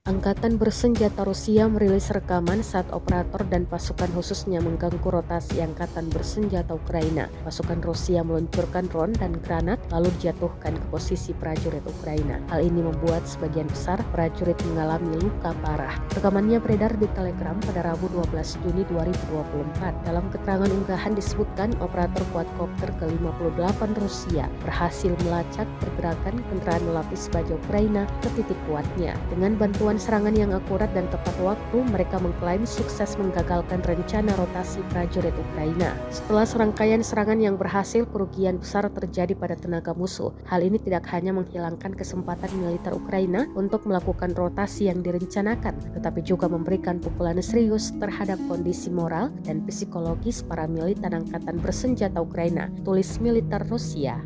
Angkatan bersenjata Rusia merilis rekaman saat operator dan pasukan khususnya mengganggu rotasi Angkatan bersenjata Ukraina. Pasukan Rusia meluncurkan drone dan granat lalu dijatuhkan ke posisi prajurit Ukraina. Hal ini membuat sebagian besar prajurit mengalami luka parah. Rekamannya beredar di Telegram pada Rabu 12 Juni 2024. Dalam keterangan unggahan disebutkan operator quadcopter ke-58 Rusia berhasil melacak pergerakan kendaraan melapis baja Ukraina ke titik kuatnya. Dengan bantuan serangan yang akurat dan tepat waktu, mereka mengklaim sukses menggagalkan rencana rotasi prajurit Ukraina. Setelah serangkaian serangan yang berhasil, kerugian besar terjadi pada tenaga musuh. Hal ini tidak hanya menghilangkan kesempatan militer Ukraina untuk melakukan rotasi yang direncanakan, tetapi juga memberikan pukulan serius terhadap kondisi moral dan psikologis para militan Angkatan bersenjata Ukraina, tulis militer Rusia.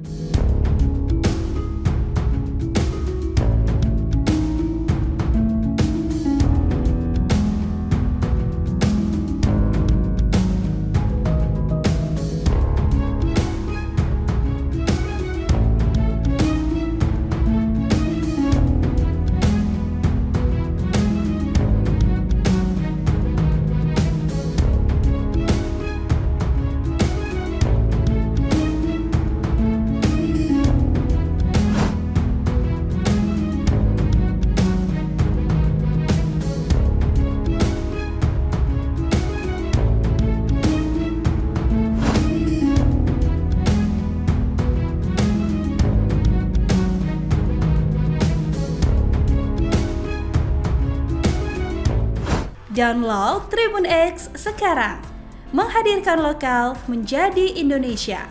Download Tribun X sekarang, menghadirkan lokal menjadi Indonesia.